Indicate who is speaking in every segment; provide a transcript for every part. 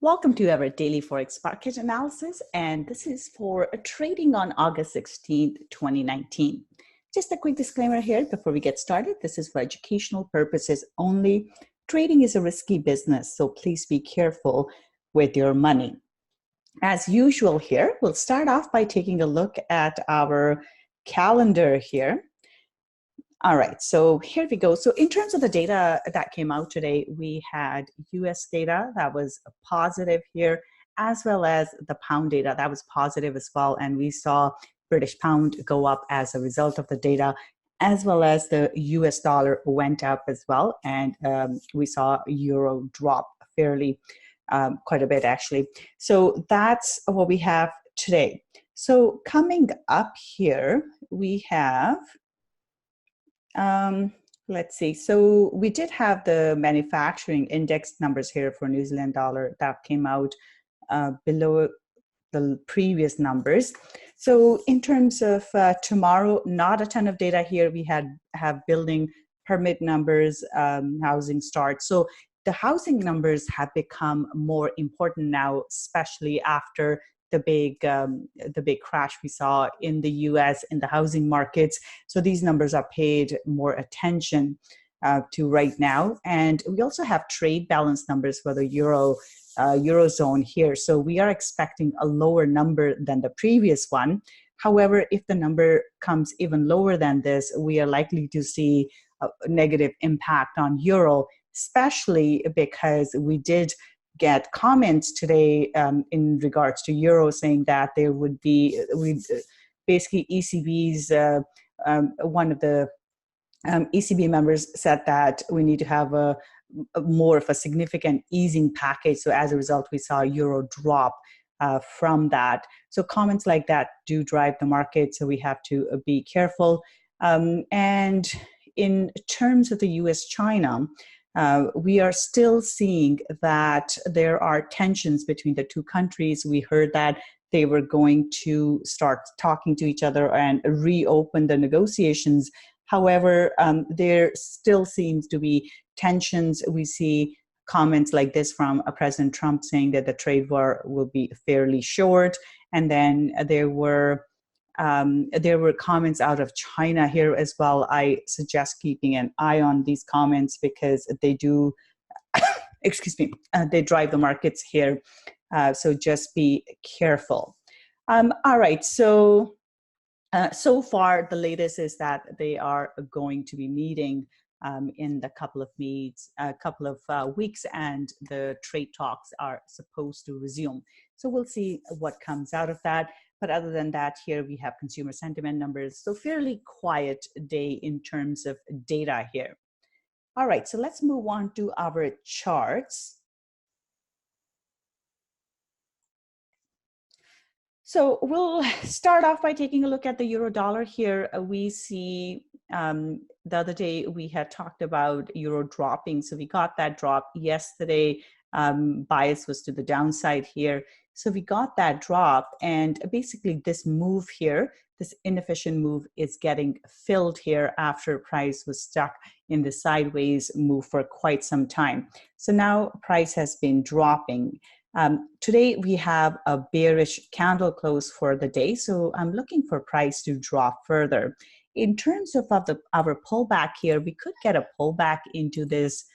Speaker 1: Welcome to our daily Forex market analysis, and this is for trading on August 16th, 2019. Just a quick disclaimer here before we get started. This is for educational purposes only. Trading is a risky business, so please be careful with your money. As usual here, we'll start off by taking a look at our calendar here. All right, so here we go. So in terms of the data that came out today, we had US data that was positive here, as well as the pound data that was positive as well. And we saw British pound go up as a result of the data, as well as the US dollar went up as well. And we saw euro drop fairly quite a bit actually. So that's what we have today. So coming up here, we have let's see. So we did have the manufacturing index numbers here for New Zealand dollar that came out below the previous numbers. So in terms of tomorrow, not a ton of data here. We have building permit numbers, housing starts. So the housing numbers have become more important now, especially after the big crash we saw in the US in the housing markets. So these numbers are paid more attention to right now. And we also have trade balance numbers for the Eurozone here. So we are expecting a lower number than the previous one. However, if the number comes even lower than this, we are likely to see a negative impact on euro, especially because we did get comments today in regards to euro saying that there would be, basically ECB's, one of the ECB members said that we need to have a more of a significant easing package. So as a result, we saw euro drop from that. So comments like that do drive the market. So we have to be careful. And in terms of the US-China, we are still seeing that there are tensions between the two countries. We heard that they were going to start talking to each other and reopen the negotiations. However, there still seems to be tensions. We see comments like this from President Trump saying that the trade war will be fairly short. And then there were comments out of China here as well. I suggest keeping an eye on these comments because they do, excuse me, they drive the markets here. So just be careful. All right, so so far the latest is that they are going to be meeting in the couple of weeks, and the trade talks are supposed to resume. So we'll see what comes out of that. But other than that, here we have consumer sentiment numbers. So fairly quiet day in terms of data here. All right, so let's move on to our charts. So we'll start off by taking a look at the euro dollar here. We see the other day we had talked about euro dropping. So we got that drop yesterday. Bias was to the downside here. So we got that drop, and basically this move here, this inefficient move, is getting filled here after price was stuck in the sideways move for quite some time. So now price has been dropping. Today we have a bearish candle close for the day, so I'm looking for price to drop further. In terms of our pullback here, we could get a pullback into this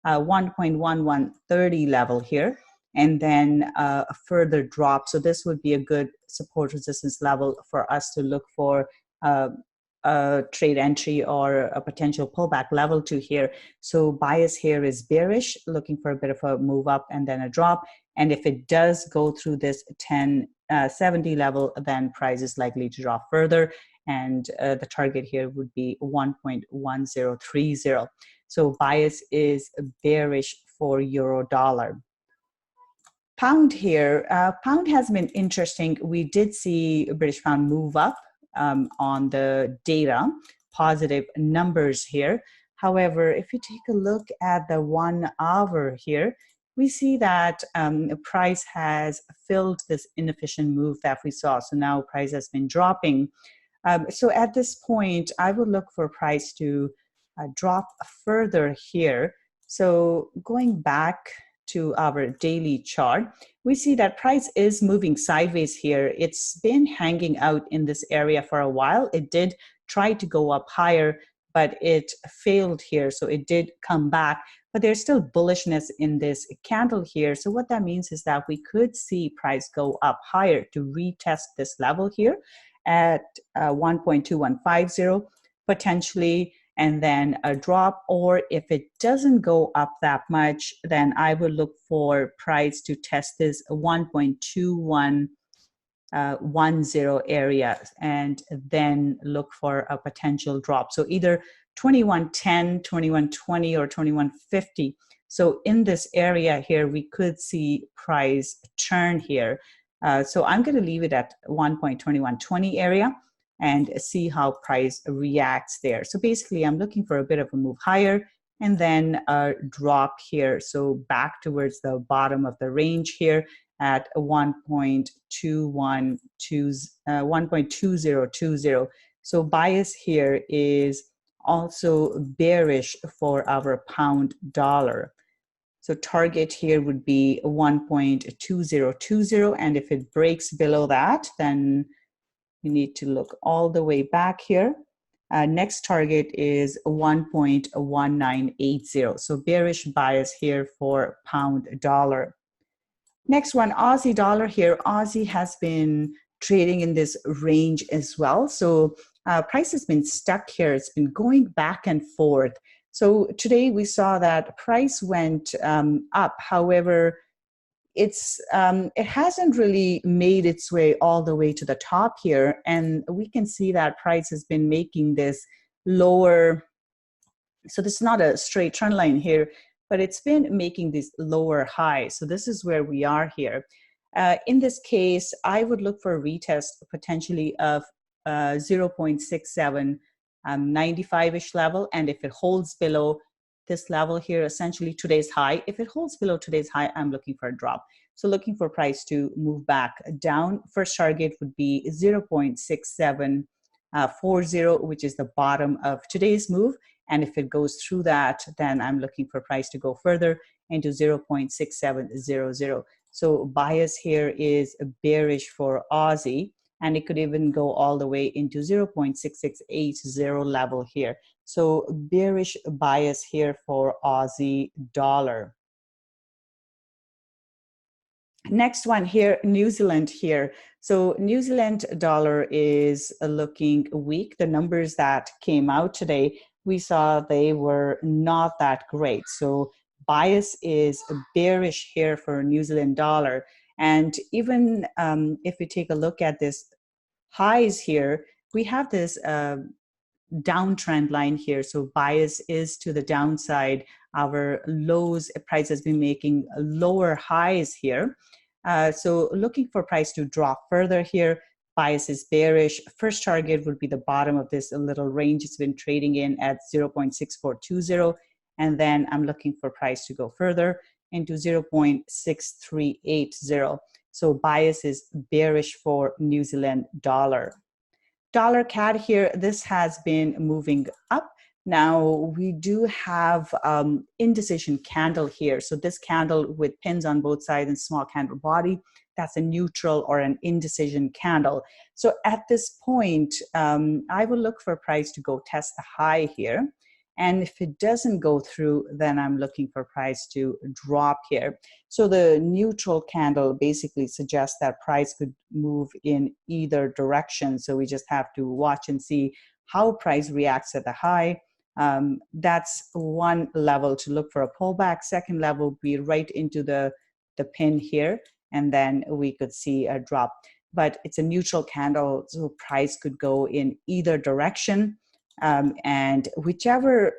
Speaker 1: 1.1130 level here, and then a further drop. So this would be a good support resistance level for us to look for a trade entry or a potential pullback level to here. So bias here is bearish, looking for a bit of a move up and then a drop. And if it does go through this 1070 level, then price is likely to drop further. And the target here would be 1.1030. So bias is bearish for euro dollar. Pound here, pound has been interesting. We did see British pound move up on the data, positive numbers here. However, if you take a look at the 1 hour here, we see that price has filled this inefficient move that we saw. So now price has been dropping. So at this point, I would look for price to drop further here. So going back to our daily chart, we see that price is moving sideways here. It's been hanging out in this area for a while. It did try to go up higher, but it failed here. So it did come back, but there's still bullishness in this candle here. So what that means is that we could see price go up higher to retest this level here at 1.2150 potentially, and then a drop. Or if it doesn't go up that much, then I would look for price to test this 1.2110 area and then look for a potential drop. So either 2110, 2120, or 2150. So in this area here, we could see price turn here. So I'm going to leave it at 1.2120 area and see how price reacts there. So basically, I'm looking for a bit of a move higher and then a drop here. So back towards the bottom of the range here at 1.2020. So bias here is also bearish for our pound dollar. So target here would be 1.2020, and if it breaks below that, then you need to look all the way back here. Next target is 1.1980. So bearish bias here for pound dollar. Next one, Aussie dollar here. Aussie has been trading in this range as well. So price has been stuck here. It's been going back and forth. So today we saw that price went up. However, it hasn't really made its way all the way to the top here. And we can see that price has been making this lower. So this is not a straight trend line here, but it's been making these lower highs. So this is where we are here. In this case, I would look for a retest potentially of 0.6795-ish level. And if it holds below this level here, essentially today's high, if it holds below today's high, I'm looking for a drop. So looking for price to move back down. First target would be 0.6740, which is the bottom of today's move. And if it goes through that, then I'm looking for price to go further into 0.6700. So bias here is bearish for Aussie, and it could even go all the way into 0.6680 level here. So bearish bias here for Aussie dollar. Next one here, New Zealand here. So New Zealand dollar is looking weak. The numbers that came out today, we saw they were not that great. So bias is bearish here for New Zealand dollar. And even if we take a look at this highs here, we have this downtrend line here. So bias is to the downside. Our lows, price has been making lower highs here. So looking for price to drop further here. Bias is bearish. First target would be the bottom of this little range it's been trading in at 0.6420. And then I'm looking for price to go further into 0.6380. So bias is bearish for New Zealand dollar. Dollar CAD here, this has been moving up. Now we do have indecision candle here. So this candle with pins on both sides and small candle body, that's a neutral or an indecision candle. So at this point, I will look for price to go test the high here. And if it doesn't go through, then I'm looking for price to drop here. So the neutral candle basically suggests that price could move in either direction. So we just have to watch and see how price reacts at the high. That's one level to look for a pullback. Second level would be right into the pin here, and then we could see a drop. But it's a neutral candle, so price could go in either direction. And whichever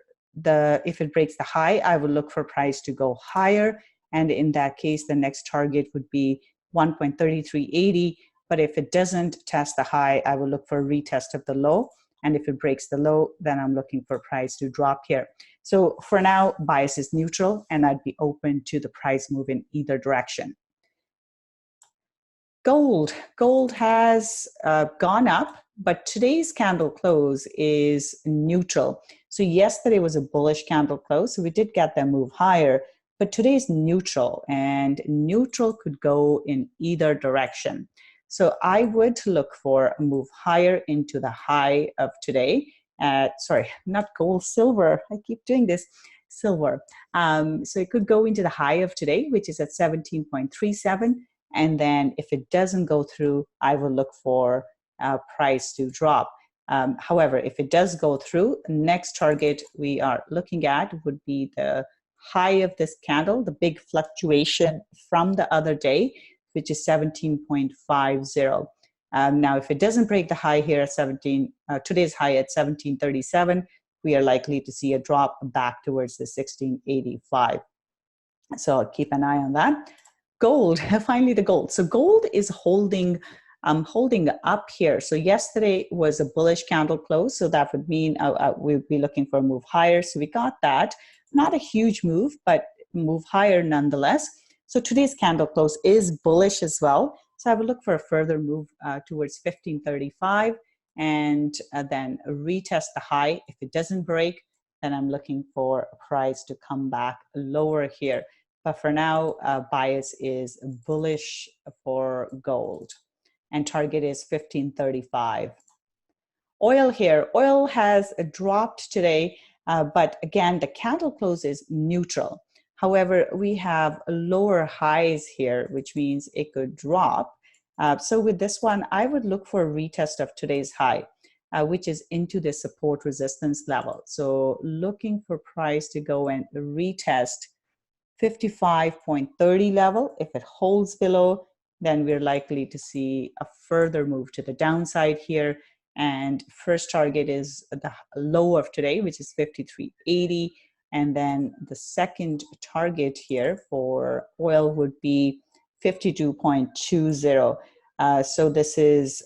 Speaker 1: if it breaks the high, I will look for price to go higher. And in that case, the next target would be 1.3380. But if it doesn't test the high, I will look for a retest of the low. And if it breaks the low, then I'm looking for price to drop here. So for now, bias is neutral, and I'd be open to the price move in either direction. Gold has gone up, but today's candle close is neutral. So yesterday was a bullish candle close, so we did get that move higher, but today is neutral, and neutral could go in either direction. So I would look for a move higher into the high of today at, sorry, not gold, silver. I keep doing this, silver. So it could go into the high of today, which is at 17.37. And then if it doesn't go through, I will look for price to drop. However, if it does go through, next target we are looking at would be the high of this candle, the big fluctuation from the other day, which is 17.50. Now, if it doesn't break the high here at today's high at 1737, we are likely to see a drop back towards the 1685. So I'll keep an eye on that. Gold, finally the gold. So gold is holding up here. So yesterday was a bullish candle close, so that would mean we'd be looking for a move higher. So we got that. Not a huge move, but move higher nonetheless. So today's candle close is bullish as well. So I would look for a further move towards 1535 and then retest the high. If it doesn't break, then I'm looking for a price to come back lower here. But for now, bias is bullish for gold, and target is 1535. Oil here, oil has dropped today, but again, the candle close is neutral. However, we have lower highs here, which means it could drop. So with this one, I would look for a retest of today's high, which is into the support resistance level. So looking for price to go and retest 55.30 level. If it holds below, then we're likely to see a further move to the downside here. And first target is the low of today, which is 53.80. And then the second target here for oil would be 52.20. So this is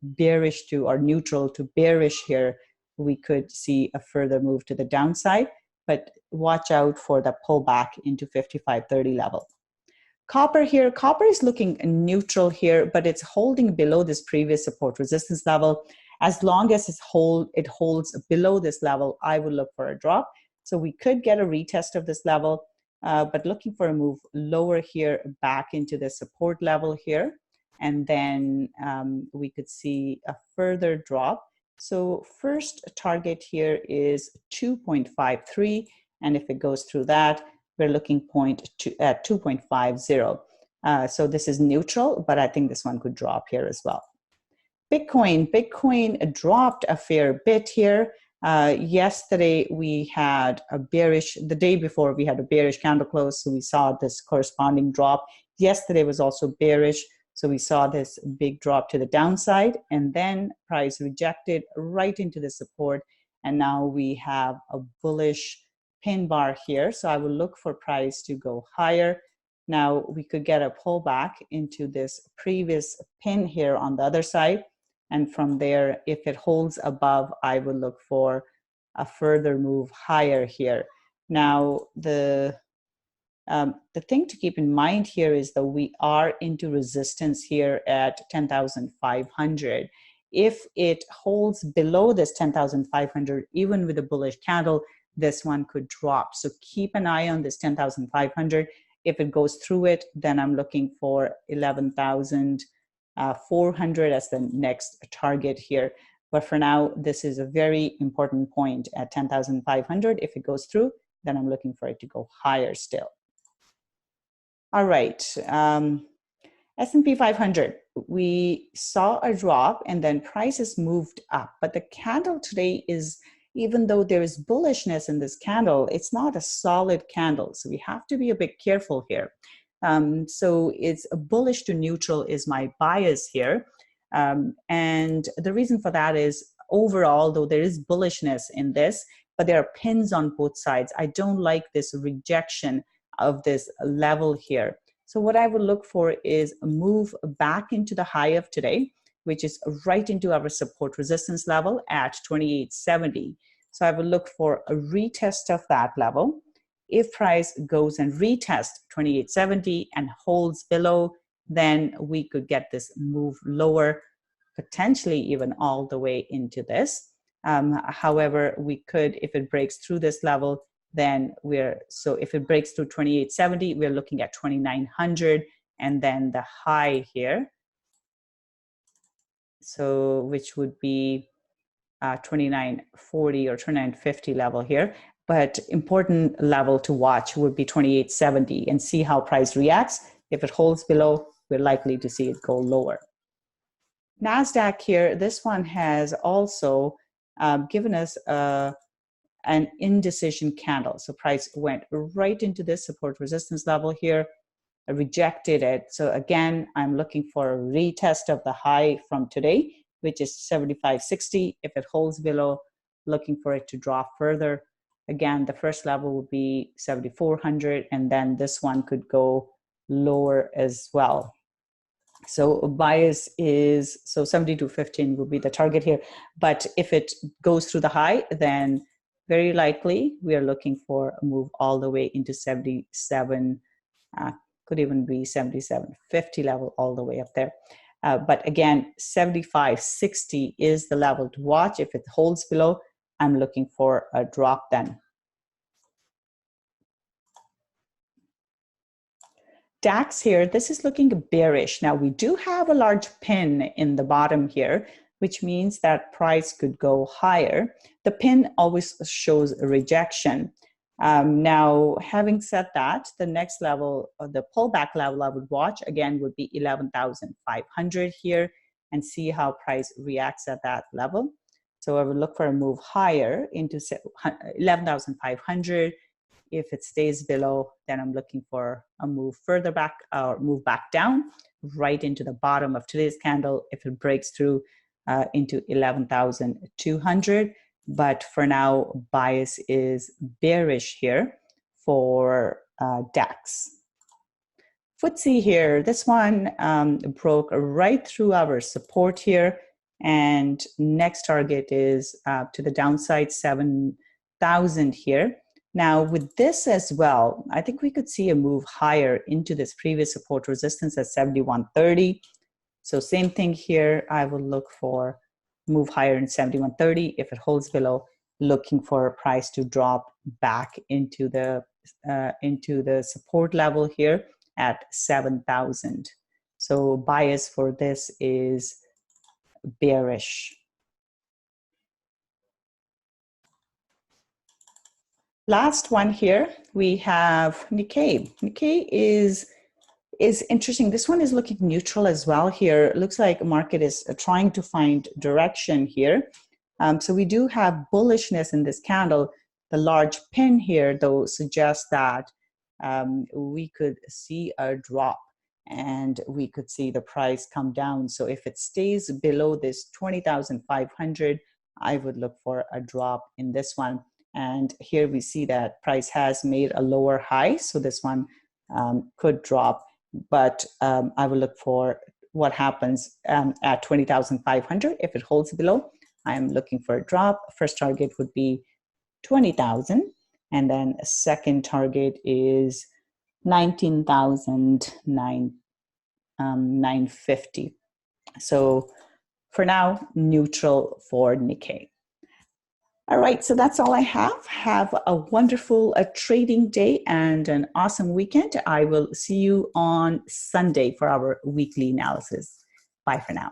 Speaker 1: bearish to or neutral to bearish here. We could see a further move to the downside, but watch out for the pullback into 55.30 level. Copper here, copper is looking neutral here, but it's holding below this previous support resistance level. As long as it holds below this level, I would look for a drop. So we could get a retest of this level, but looking for a move lower here back into the support level here. And then we could see a further drop. So first target here is 2.53, and if it goes through that, we're looking at 2.50. So this is neutral, but I think this one could drop here as well. Bitcoin dropped a fair bit here. Yesterday we had a bearish, the day before we had a bearish candle close, so we saw this corresponding drop. Yesterday was also bearish. So we saw this big drop to the downside, and then price rejected right into the support. And now we have a bullish pin bar here. So I will look for price to go higher. Now we could get a pullback into this previous pin here on the other side. And from there, if it holds above, I will look for a further move higher here. Now, the thing to keep in mind here is that we are into resistance here at 10,500. If it holds below this 10,500, even with a bullish candle, this one could drop. So keep an eye on this 10,500. If it goes through it, then I'm looking for 11,400 as the next target here. But for now, this is a very important point at 10,500. If it goes through, then I'm looking for it to go higher still. All right, S&P 500, we saw a drop and then prices moved up. But the candle today is, even though there is bullishness in this candle, it's not a solid candle. So we have to be a bit careful here. So it's a bullish to neutral is my bias here. And the reason for that is overall, though there is bullishness in this, but there are pins on both sides. I don't like this rejection of this level here. So what I would look for is a move back into the high of today, which is right into our support resistance level at 2870. So I will look for a retest of that level. If price goes and retests 2870 and holds below, then we could get this move lower, potentially even all the way into this. However, we could, if it breaks through this level, then so if it breaks through 2870, we're looking at 2900, and then the high here, so which would be 2940 or 2950 level here. But important level to watch would be 2870 and see how price reacts. If it holds below, we're likely to see it go lower. Nasdaq here, this one has also given us an indecision candle. So price went right into this support resistance level here, rejected it. So again, I'm looking for a retest of the high from today, which is 75.60. If it holds below, looking for it to drop further. Again, the first level would be 7,400, and then this one could go lower as well. So bias is, so 72.15 will be the target here. But if it goes through the high, then very likely we are looking for a move all the way into 77, could even be 77.50 level all the way up there. But again, 75.60 is the level to watch. If it holds below, I'm looking for a drop then. DAX here, this is looking bearish. Now we do have a large pin in the bottom here, which means that price could go higher. The pin always shows a rejection. Now, having said that, the next level, the pullback level I would watch again would be 11,500 here, and see how price reacts at that level. So I would look for a move higher into 11,500. If it stays below, then I'm looking for a move further back or move back down right into the bottom of today's candle if it breaks through into 11,200. But for now, bias is bearish here for DAX. FTSE here, this one broke right through our support here, and next target is to the downside, 7,000 here. Now with this as well, I think we could see a move higher into this previous support resistance at 71.30. So same thing here, I will look for move higher in 71.30. If it holds below, looking for a price to drop back into the support level here at 7,000. So bias for this is bearish. Last one here, we have Nikkei. Nikkei is interesting. This one is looking neutral as well here. It looks like the market is trying to find direction here. So we do have bullishness in this candle. The large pin here, though, suggests that we could see a drop and we could see the price come down. So if it stays below this 20,500, I would look for a drop in this one. And here we see that price has made a lower high. So this one could drop, but I will look for what happens at 20,500. If it holds below, I'm looking for a drop. First target would be 20,000. And then a second target is 19,950. So for now, neutral for Nikkei. All right, so that's all I have. Have a wonderful trading day and an awesome weekend. I will see you on Sunday for our weekly analysis. Bye for now.